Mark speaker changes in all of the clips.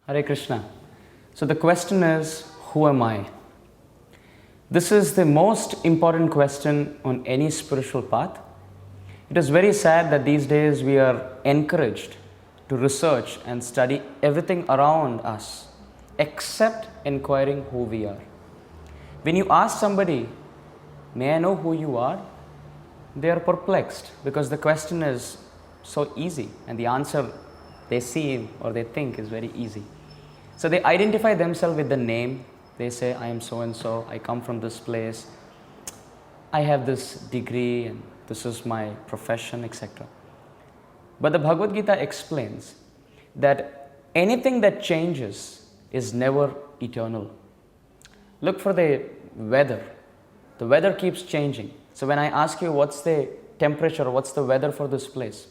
Speaker 1: Hare Krishna. So the question is, who am I? This is the most important question on any spiritual path. It is very sad that these days we are encouraged to research and study everything around us except inquiring who we are. When you ask somebody, may I know who you are? They are perplexed because the question is so easy and the answer they see or they think is very easy. So they identify themselves with the name. They say, I am so and so, I come from this place, I have this degree and this is my profession, etc. But the Bhagavad Gita explains that anything that changes is never eternal. Look for the weather. The weather keeps changing. So when I ask you what's the temperature, what's the weather for this place,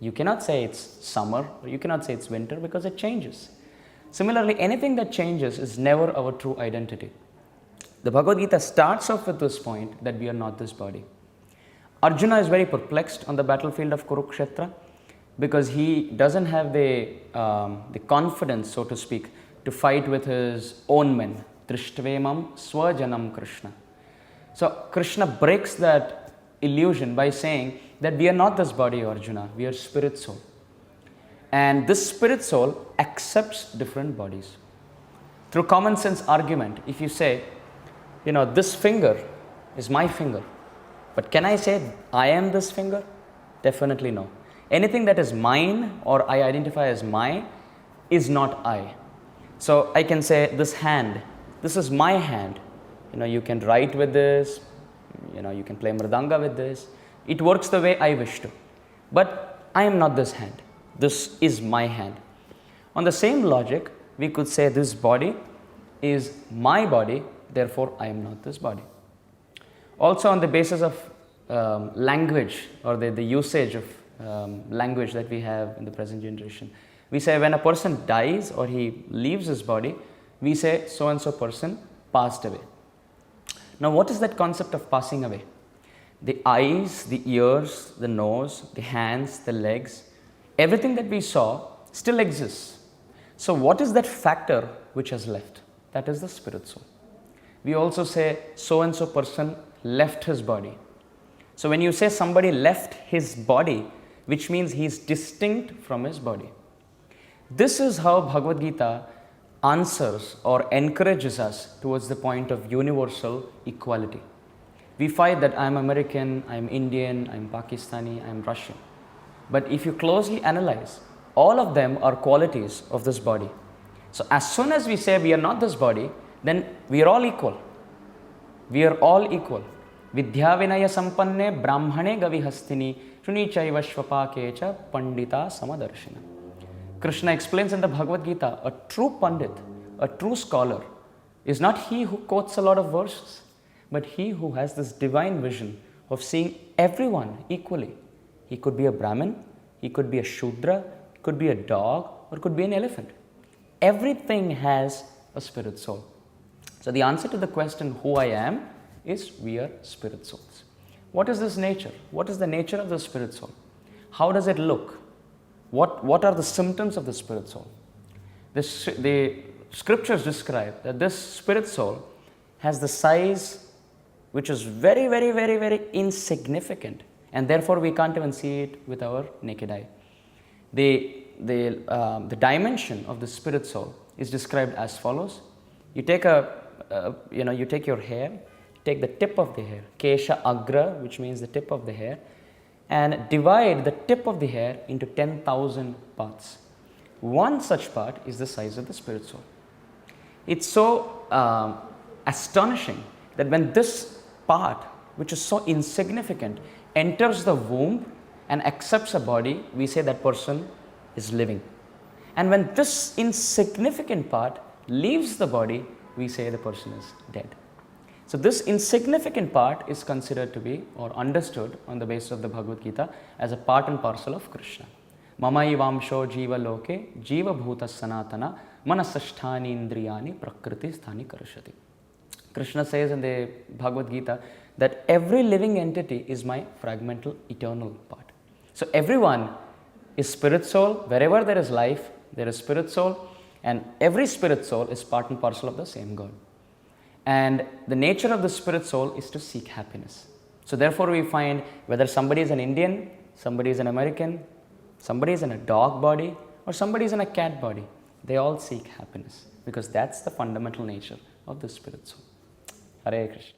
Speaker 1: you cannot say it's summer or you cannot say it's winter because it changes. Similarly, anything that changes is never our true identity. The Bhagavad Gita starts off with this point that we are not this body. Arjuna is very perplexed on the battlefield of Kurukshetra because he doesn't have the confidence, so to speak, to fight with his own men. Drishtvemam swajanam Krishna. So Krishna breaks that illusion by saying that we are not this body, Arjuna, we are spirit soul. And this spirit soul accepts different bodies. Through common sense argument, if you say, this finger is my finger, but can I say I am this finger? Definitely no. Anything that is mine or I identify as mine is not I. So I can say this hand, this is my hand. You can write with this, you can play mridanga with this. It works the way I wish to. But I am not this hand. This is my hand. On the same logic, we could say this body is my body, therefore I am not this body. Also on the basis of language or the usage of language that we have in the present generation, we say when a person dies or he leaves his body, we say so and so person passed away. Now what is that concept of passing away? The eyes, the ears, the nose, the hands, the legs, everything that we saw still exists. So what is that factor which has left? That is the spirit soul. We also say so and so person left his body. So when you say somebody left his body, which means he is distinct from his body. This is how Bhagavad Gita answers or encourages us towards the point of universal equality. We fight that I am American, I am Indian, I am Pakistani, I am Russian. But if you closely analyze, all of them are qualities of this body. So as soon as we say we are not this body, then we are all equal. We are all equal. Vidya vinaya sampanne brahmane gavihastini shuni chaiva shvapakecha pandita samadarshina. Krishna explains in the Bhagavad Gita, a true pandit, a true scholar, is not he who quotes a lot of verses, but he who has this divine vision of seeing everyone equally. He could be a Brahmin, he could be a Shudra, he could be a dog, or could be an elephant. Everything has a spirit soul. So the answer to the question, who I am, is we are spirit souls. What is this nature? What is the nature of the spirit soul? How does it look? What are the symptoms of the spirit soul? The scriptures describe that this spirit soul has the size which is very, very, very, very insignificant, and therefore we can't even see it with our naked eye. The dimension of the spirit soul is described as follows. You take you take your hair, take the tip of the hair, kesha agra, which means the tip of the hair, and divide the tip of the hair into 10,000 parts. One such part is the size of the spirit soul. It's so astonishing that when this part, which is so insignificant, enters the womb and accepts a body, we say that person is living. And when this insignificant part leaves the body, we say the person is dead. So this insignificant part is considered to be or understood on the basis of the Bhagavad Gita as a part and parcel of Krishna. Mama ivamsho jiva loke jiva bhuta sanatana manasasthani indriyani prakriti sthani karashati. Krishna says in the Bhagavad Gita that every living entity is my fragmental eternal part. So everyone is spirit soul. Wherever there is life, there is spirit soul. And every spirit soul is part and parcel of the same God. And the nature of the spirit soul is to seek happiness. So therefore we find whether somebody is an Indian, somebody is an American, somebody is in a dog body, or somebody is in a cat body, they all seek happiness, because that's the fundamental nature of the spirit soul. Hare Krishna.